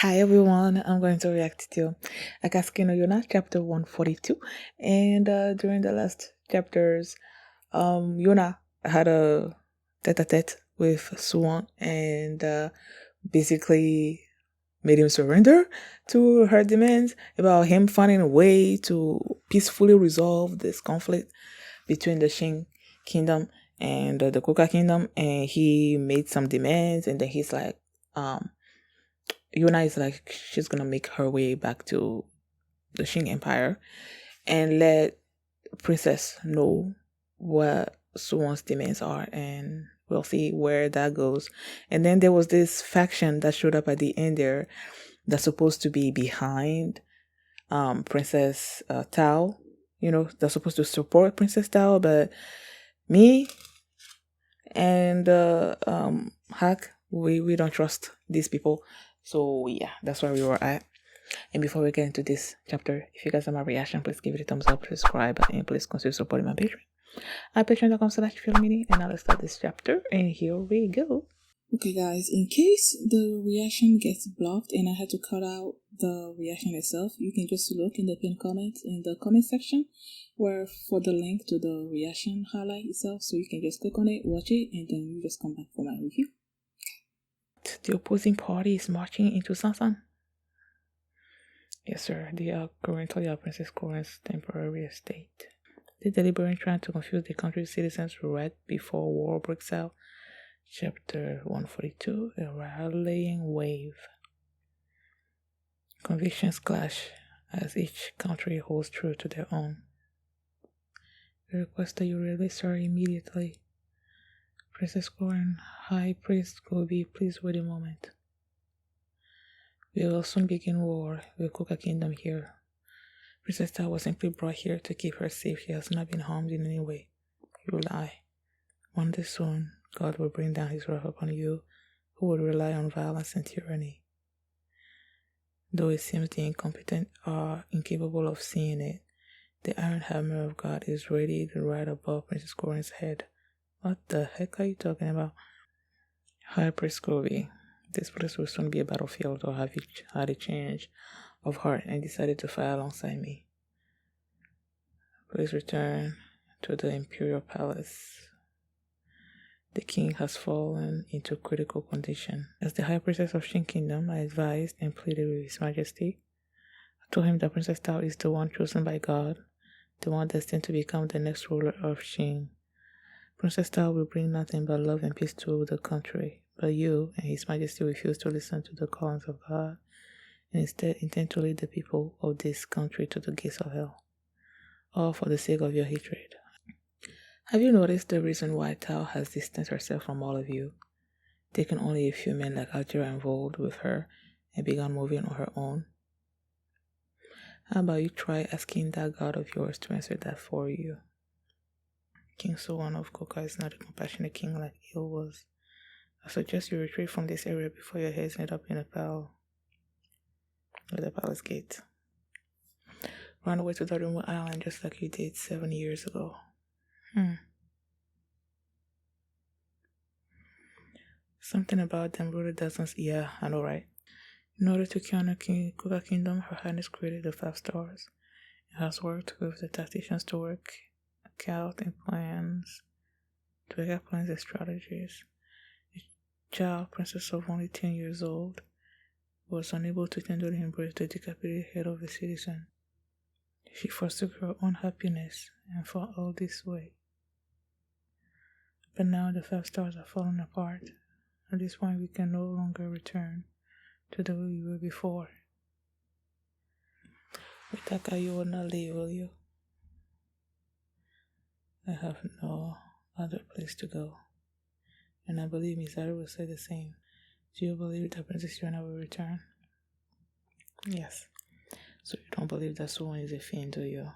Hi everyone, I'm going to react to Akatsuki no Yona, chapter 142. And during the last chapters, Yona had a tete-a-tete with Suwon and basically made him surrender to her demands about him finding a way to peacefully resolve this conflict between the Shin kingdom and the Kuka kingdom. And he made some demands, and then he's like, Yuna is like she's gonna make her way back to the Qing Empire and let Princess know what Suwon's demands are, and we'll see where that goes. And then there was this faction that showed up at the end there that's supposed to be behind Princess Tao. They're supposed to support Princess Tao, but me and Hack, we don't trust these people. So yeah, that's where we were at. And before we get into this chapter, if you guys have my reaction, please give it a thumbs up, subscribe, and please consider supporting my Patreon at patreon.com/filmmini. And now let's start this chapter, and here we go. Okay guys, in case the reaction gets blocked and I had to cut out the reaction itself, you can just look in the pinned comment in the comment section where for the link to the reaction highlight itself, so you can just click on it, watch it, and then you just come back for my review. The opposing party is marching into Sansan. Yes, sir. They are currently at Princess Corin's temporary estate. They deliberately trying to confuse the country's citizens right before war breaks out. Chapter 142, a rallying wave. Convictions clash as each country holds true to their own. We request that you release her immediately. Princess Corin, High Priest Gobi, please wait a moment. We will soon begin war with Kuka Kingdom here. Princess Tao was simply brought here to keep her safe. She has not been harmed in any way. You lie. One day soon, God will bring down his wrath upon you, who would rely on violence and tyranny. Though it seems the incompetent are incapable of seeing it, the iron hammer of God is ready right above Princess Corin's head. What the heck are you talking about? High Priest Gobi, this place will soon be a battlefield, or have you had a change of heart and decided to fight alongside me? Please return to the Imperial Palace. The king has fallen into critical condition. As the High Priestess of Shin Kingdom, I advised and pleaded with His Majesty. I told him that Princess Tao is the one chosen by God, the one destined to become the next ruler of Shin. Princess Tao will bring nothing but love and peace to the country, but you and His Majesty refuse to listen to the callings of God, and instead intend to lead the people of this country to the gates of hell, all for the sake of your hatred. Have you noticed the reason why Tao has distanced herself from all of you, taken only a few men like Algira involved with her, and begun moving on her own? How about you try asking that God of yours to answer that for you? King Suwon of Kuka is not a compassionate king like Il was. I suggest you retreat from this area before your heads end up in the palace gate. Run away to the remote island just like you did 7 years ago. Something about them really doesn't. Yeah, I know, right? In order to counter Kuka Kingdom, Her Highness created the 5 stars. It has worked with the tacticians to work out plans and strategies. A child princess of only 10 years old was unable to tenderly embrace the decapitated head of a citizen. She forsook her own happiness and fought all this way. But now the 5 stars are falling apart. At this point, we can no longer return to the way we were before. Mitaka, you will not leave, will you? I have no other place to go. And I believe Misaru will say the same. Do you believe that Princess Yona will return? Yes. So you don't believe that Suwon is a fiend, do you?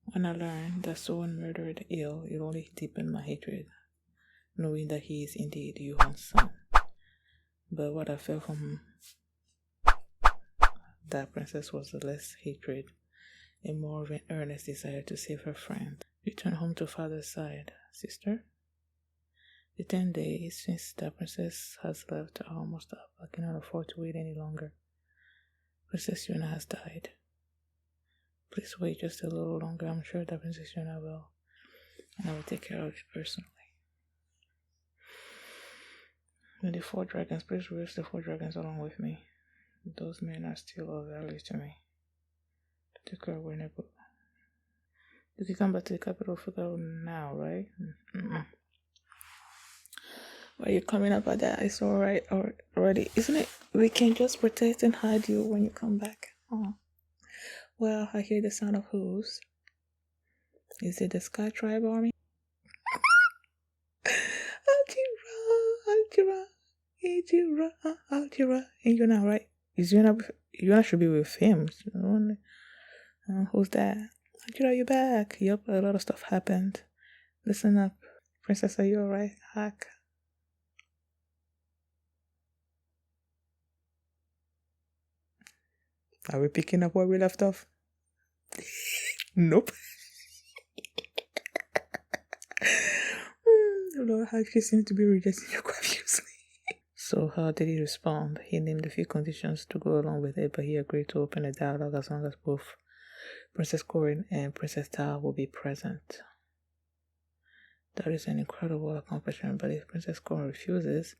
When I learned that Suwon murdered Il, it only deepened my hatred, knowing that he is indeed Yuhan's son. But what I felt from that princess was less hatred and more of an earnest desire to save her friend. Return home to father's side, sister. The 10 days since the princess has left are almost up. I cannot afford to wait any longer. Princess Yona has died. Please wait just a little longer. I'm sure that Princess Yona will. And I will take care of it personally. And the 4 dragons, please release the 4 dragons along with me. Those men are still of value to me. To take care of Winnipeg. You can come back to the capital figure now, right? Mm-mm. Well, you're coming up at that. It's alright already, isn't it? We can just protect and hide you when you come back. Oh. Well, I hear the sound of hooves. Is it the Sky Tribe army? Algira. And you're not right. Yona should be with him. Who's that? Algira, you back? Yup, a lot of stuff happened. Listen up. Princess, are you alright? Hack. Are we picking up where we left off? Nope. Lord, how she seems to be rejecting you confusingly. So how did he respond? He named a few conditions to go along with it, but he agreed to open a dialogue as long as both Princess Corin and Princess Tao will be present. That is an incredible accomplishment, but if Princess Corin refuses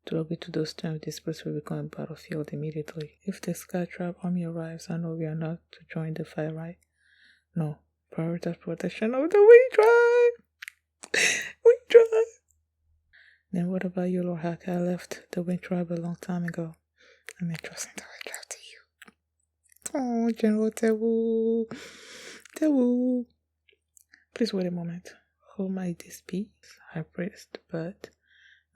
to agree to those terms, this place will become a battlefield immediately. If the Sky Tribe army arrives, I know we are not to join the fight, right? No. Prioritize protection of the Wind Tribe! Wind Tribe! Then what about you, Lord Hack? I left the Wind Tribe a long time ago. I'm entrusting the Wind Tribe to you. Oh, General Tewu. Tewu. Please wait a moment. Who might this be? High Priest, but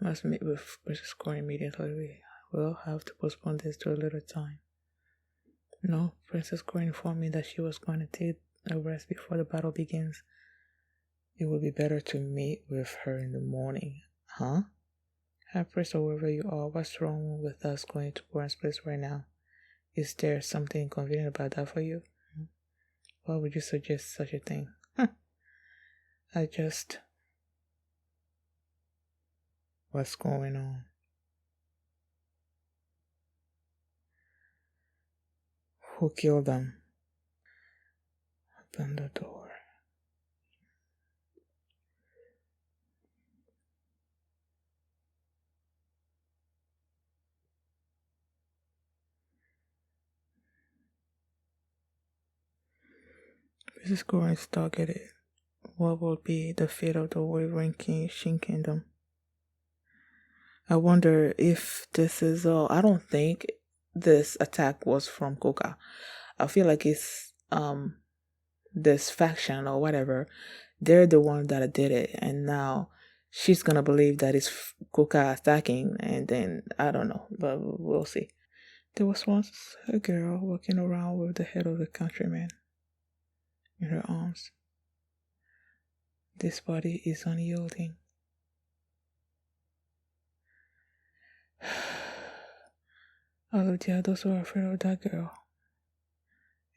must meet with Princess Corin immediately. We will have to postpone this to a later time. No, Princess Corin informed me that she was going to take a rest before the battle begins. It would be better to meet with her in the morning. Huh? High Priest, or wherever you are, what's wrong with us going to Corin's place right now? Is there something inconvenient about that for you? Why would you suggest such a thing? What's going on? Who killed them? Open the door. Princess Corin is targeted. What will be the fate of the wavering Shin Kingdom? I wonder if this is all. I don't think this attack was from Koka. I feel like it's this faction or whatever. They're the one that did it, and now she's gonna believe that it's Koka attacking, and then I don't know, but we'll see. There was once a girl walking around with the head of the countryman in her arms. This body is unyielding. All of the others were afraid of that girl.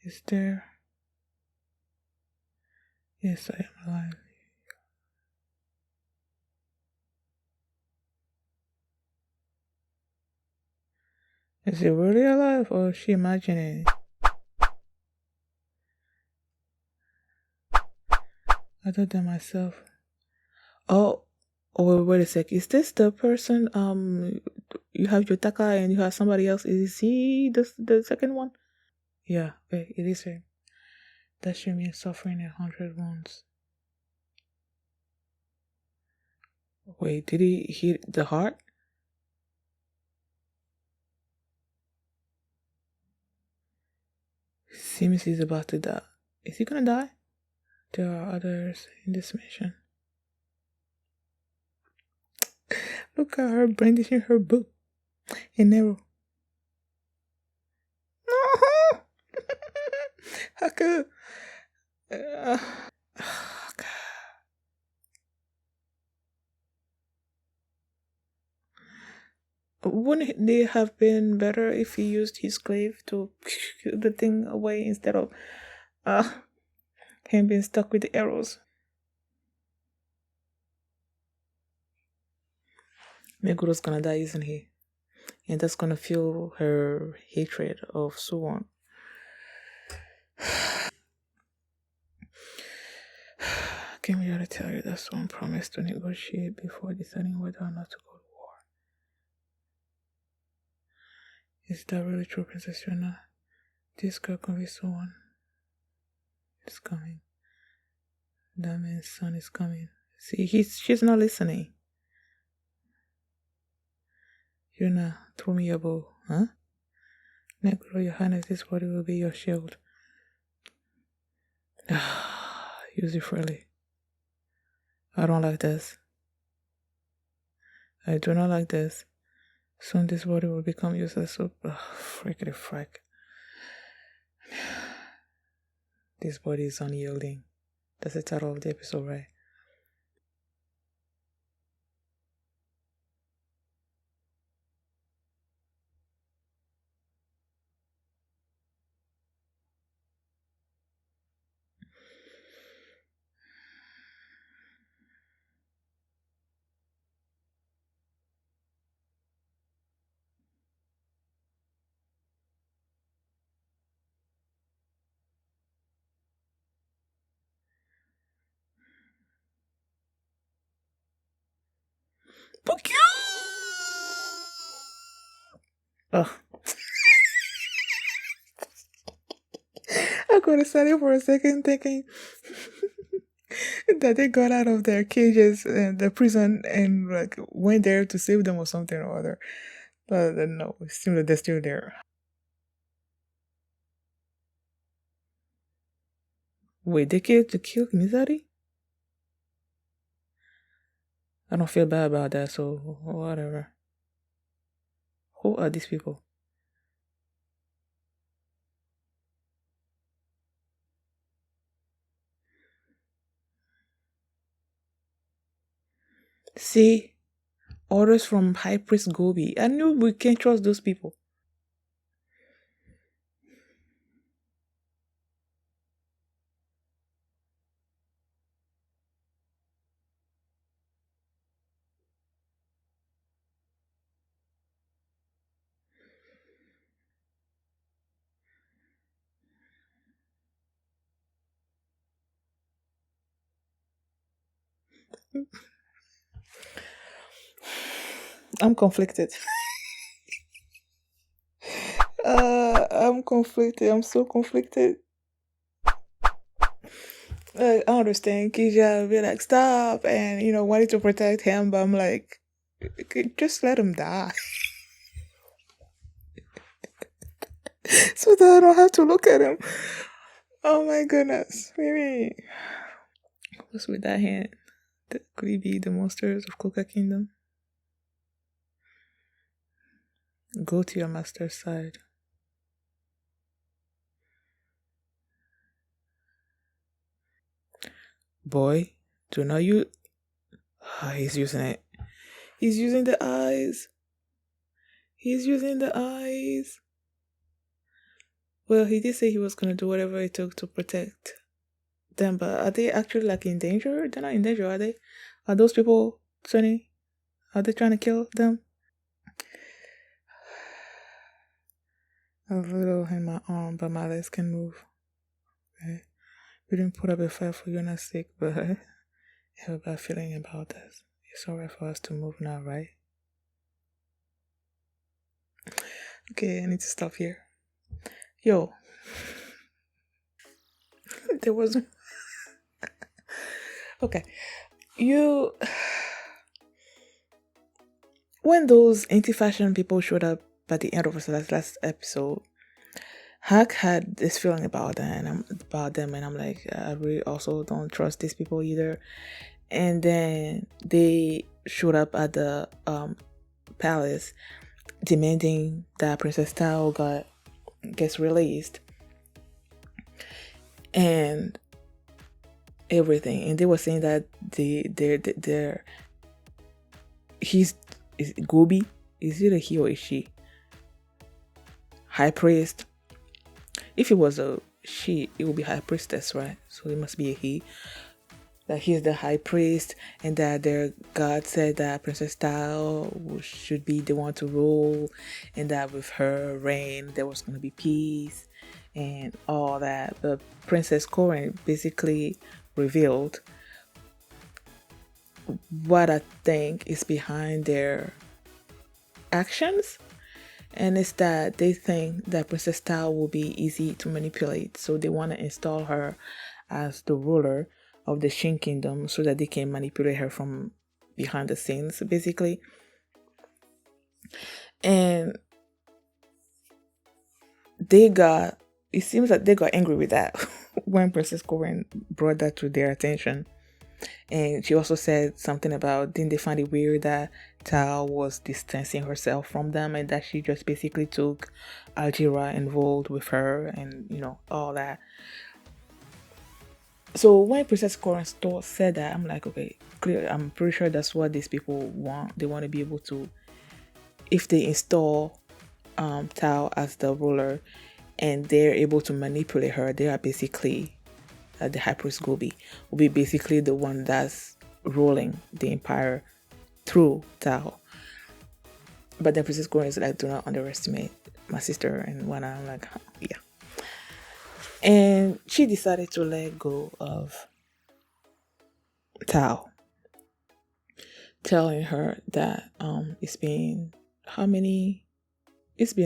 Is there? Yes, I am alive. Is she really alive or is she imagining it? Other than myself. Oh, wait a sec. Is this the person, you have Yotaka and you have somebody else? Is he the second one? Yeah, wait, it is him. That should mean suffering 100 wounds. Wait, did he hit the heart? Seems he's about to die. Is he gonna die? There are others in this mission. Look at her brandishing her bow and arrow. No! Haku! Wouldn't it have been better if he used his glaive to kill the thing away instead of him being stuck with the arrows? Megoro's gonna die, isn't he? And that's gonna fuel her hatred of Suwon. Came here to tell you that Suwon promised to negotiate before deciding whether or not to go to war. Is that really true, Princess Yona? This girl can be Suwon. It's coming. That man's son is coming. See, she's not listening. Yona, throw me your bow, huh? Negro, your highness, this body will be your shield. Use it freely. I don't like this. I do not like this. Soon this body will become useless. So, frickety frick. This body is unyielding. That's the title of the episode, right? Fuck you! Oh. I got excited for a second thinking that they got out of their cages and the prison and like went there to save them or something or other. No, it seems like they're still there. Wait, they killed to kill Mizari? I don't feel bad about that, so whatever. Who are these people? See, orders from High Priest Gobi. I knew we can't trust those people. I'm conflicted. I'm conflicted. I'm so conflicted. I understand Kisha be like, stop, and wanting to protect him, but I'm like, just let him die. So that I don't have to look at him. Oh my goodness. Maybe what's with that hand? Could he be the monsters of Coca Kingdom? Go to your master's side. Boy, do not you. He's using it. He's using the eyes. He's using the eyes. Well, he did say he was gonna do whatever it took to protect them, but are they actually like in danger? They're not in danger, are they? Are those people turning? Are they trying to kill them? I have a little in my arm, but my legs can move. Okay. We didn't put up a fight for Yona's sake, but I have a bad feeling about this. It's alright for us to move now, right? Okay, I need to stop here. Yo. There was... Okay. When those anti-fashion people showed up at the end of the last episode, Hack had this feeling about them, and I'm like, I really also don't trust these people either. And then they showed up at the palace, demanding that Princess Tao gets released, and everything. And they were saying that is Gobi. Is it a he or a she? High priest. If it was a she, it would be high priestess, right? So it must be a he. that he's the high priest, and that their God said that Princess Tao should be the one to rule, and that with her reign there was going to be peace and all that. But Princess Corin basically revealed what I think is behind their actions, and it's that they think that Princess Tao will be easy to manipulate, so they want to install her as the ruler of the Shin Kingdom so that they can manipulate her from behind the scenes, basically. And it seems that they got angry with that when Princess Corin brought that to their attention. And she also said something about, didn't they find it weird that Tao was distancing herself from them, and that she just basically took Algira involved with her and, all that. So when Princess Corin said that, I'm like, okay, clearly, I'm pretty sure that's what these people want. They want to be able to, if they install Tao as the ruler and they're able to manipulate her, they are basically the High Priest Gobi will be basically the one that's ruling the empire through Tao. But then Princess Corin is like, do not underestimate my sister, and when I'm like, yeah. And she decided to let go of Tao, telling her that it's been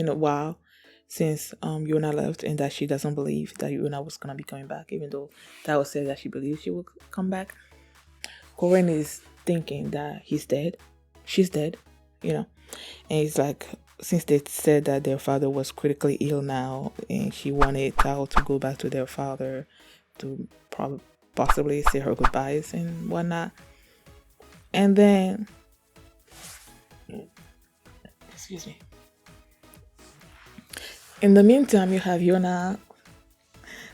a while since Yona left, and that she doesn't believe that Yona was gonna be coming back, even though Tao said that she believes she will come back. Corinne is thinking that he's dead, she's dead, and it's like, since they said that their father was critically ill now, and she wanted Tao to go back to their father to possibly say her goodbyes and whatnot. And then, excuse me. In the meantime, you have Yona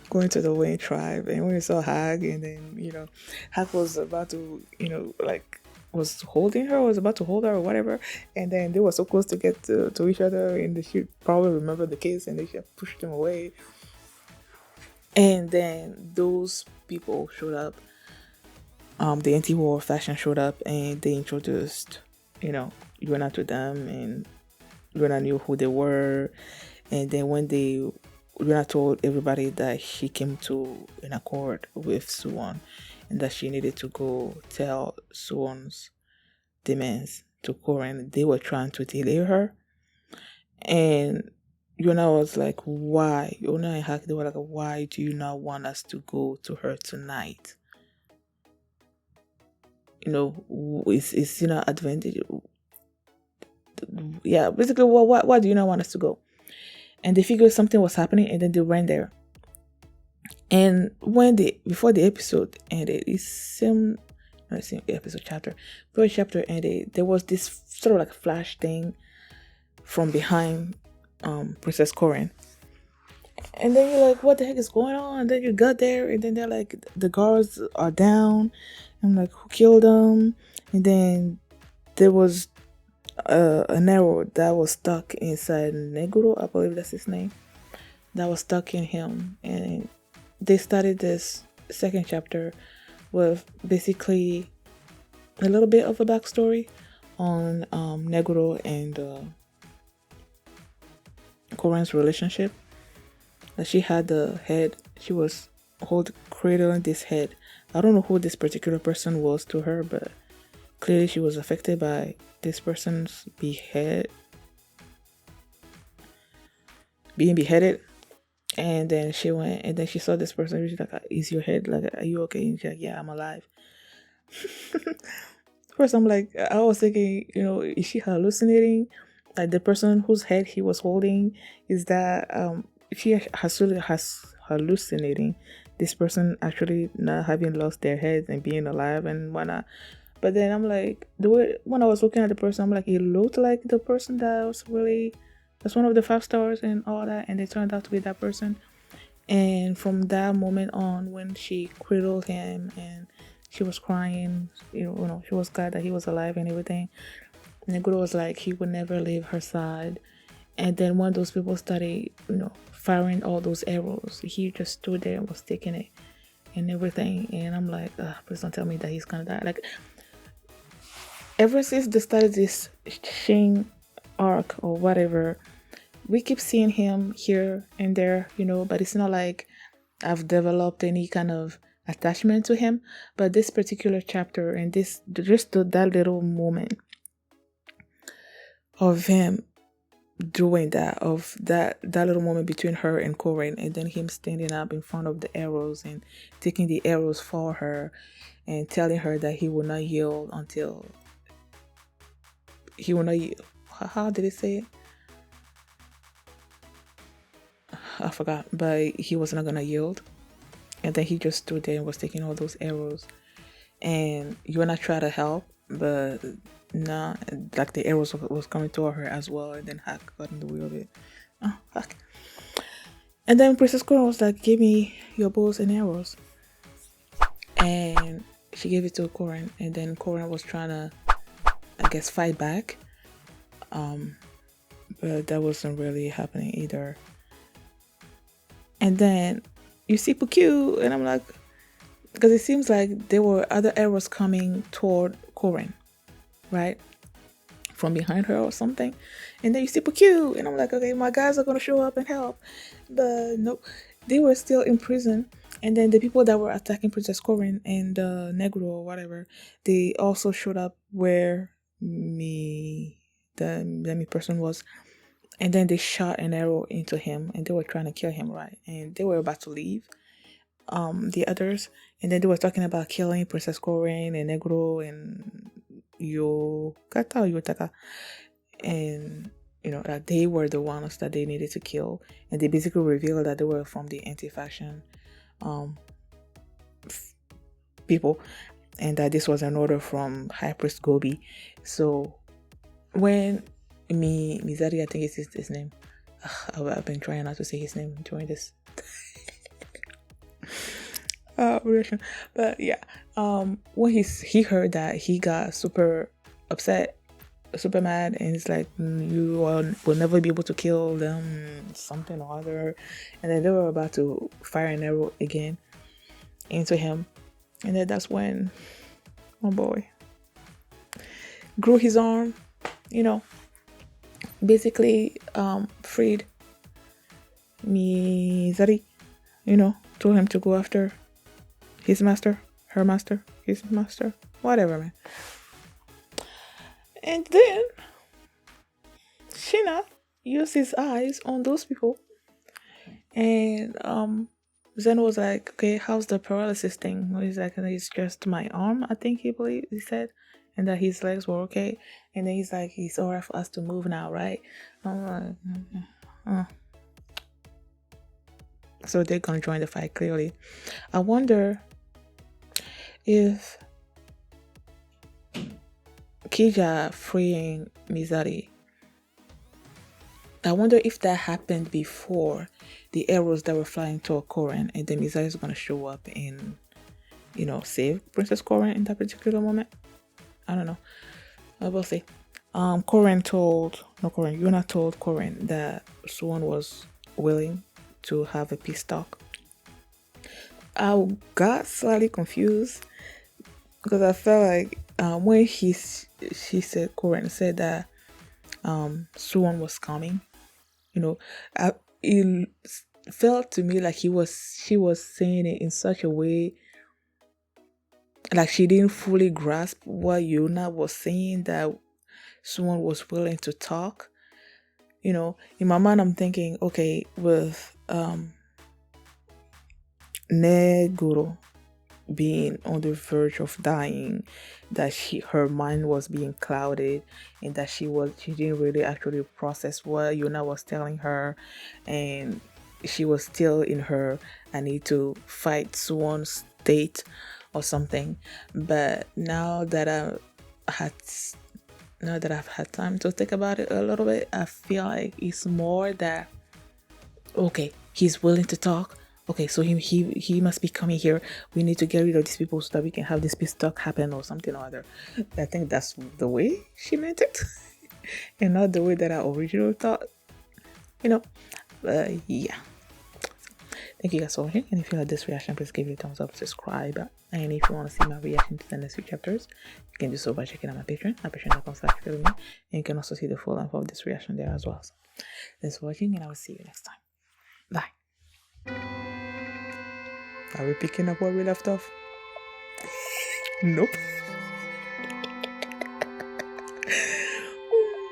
going to the Wayne tribe, and when you saw Hag, and then Hag was about to was holding her, was about to hold her or whatever, and then they were so close to get to each other, and she probably remembered the case, and they pushed him away. And then those people showed up, the anti-war faction showed up, and they introduced Yona to them, and Yona knew who they were. And then when Yona told everybody that she came to an accord with Suwon, and that she needed to go tell Suwon's demands to Corin, they were trying to delay her. And Yona was like, why? Yona and Hak, they were like, why do you not want us to go to her tonight? It's advantage. Yeah, basically, why do you not want us to go? And they figured something was happening, and then they ran there. And before the episode ended, chapter. Before the chapter ended, there was this sort of like flash thing from behind Princess Corin. And then you're like, what the heck is going on? And then you got there, and then they're like, the guards are down. I'm like, who killed them? And then there was an arrow that was stuck inside Neguro, I believe that's his name, that was stuck in him. And they started this second chapter with basically a little bit of a backstory on Neguro and Corin's relationship. That she had the head, she was cradling this head. I don't know who this particular person was to her, but clearly she was affected by this person's being beheaded. And then she went, and then she saw this person. She's like, is your head, like, are you okay? And she's like, yeah, I'm alive. First, I was thinking, is she hallucinating? Like, the person whose head he was holding, is that she has hallucinating this person actually not having lost their heads and being alive and whatnot. But then I'm like, when I was looking at the person, I'm like, it looked like the person that's one of the 5 stars and all that, and it turned out to be that person. And from that moment on, when she cradled him and she was crying, she was glad that he was alive and everything. Neguro was like, he would never leave her side. And then when those people started, firing all those arrows, he just stood there and was taking it. and everything. And I'm like, please don't tell me that he's gonna die. Like, ever since the start of this Shing arc or whatever, we keep seeing him here and there, but it's not like I've developed any kind of attachment to him. But this particular chapter and this, just that little moment of him doing that, of that little moment between her and Corin, and then him standing up in front of the arrows and taking the arrows for her and telling her that he will not yield until he will not yield. How did he say it? I forgot, but he was not gonna yield. And then he just stood there and was taking all those arrows. And Yona tried to help, but nah, like the arrows was coming toward her as well. And then Hack got in the way of it. Oh, fuck. And then Princess Corin was like, give me your bows and arrows. And she gave it to Corin. And then Corin was trying to, I guess, fight back. But that wasn't really happening either. And then you see Pukyu, and I'm like, because it seems like there were other arrows coming toward Corin, right? From behind her or something. And then you see Pukyu, and I'm like, okay, my guys are going to show up and help. But nope, they were still in prison. And then the people that were attacking Princess Corin and Negro or whatever, they also showed up where the person was. And then they shot an arrow into him, and they were trying to kill him, right? And they were about to leave, the others. And then they were talking about killing Princess Corin and Negro and Yotaka. And, that they were the ones that they needed to kill. And they basically revealed that they were from the anti-faction people. And that this was an order from High Priest Gobi. So when Mizari, I think is his name. I've been trying not to say his name during this reaction. But yeah, when he heard that, he got super upset, super mad, and he's like, you will never be able to kill them, something or other. And then they were about to fire an arrow again into him. And then that's when, oh boy, grew his arm, basically freed Mizari, told him to go after his master, her master, his master, whatever, man. And then Shina used his eyes on those people, and Zen was like, okay, how's the paralysis thing? He's like, it's just my arm, I think he said, and that his legs were okay. And then he's like, it's alright for us to move now, right? I'm like, So they're gonna join the fight, clearly. I wonder if Kija freeing Mizari, I wonder if that happened before the arrows that were flying toward Corin, and then Mizari is gonna show up and, save Princess Corin in that particular moment. I don't know. I will see. Yona told Corin that Swan was willing to have a peace talk. I got slightly confused because I felt like when Corin said that Swan was coming, it felt to me like she was saying it in such a way like she didn't fully grasp what Yona was saying, that Swan was willing to talk. In my mind I'm thinking, okay, with Neguro being on the verge of dying, that her mind was being clouded, and that she didn't really actually process what Yona was telling her, and she was still in her I need to fight Swan's state or something. But now that I've had time to think about it a little bit, I feel like it's more that, okay, he's willing to talk. Okay, so he must be coming here. We need to get rid of these people so that we can have this peace talk happen or something or other. I think that's the way she meant it, and not the way that I originally thought. But yeah. Thank you guys for watching, and if you like this reaction, please give it a thumbs up, subscribe, and if you want to see my reaction to the next few chapters, you can do so by checking out my Patreon at patreon.com/filming, and you can also see the full length of this reaction there as well. So, thanks for watching, and I will see you next time. Bye. Are we picking up where we left off? Nope.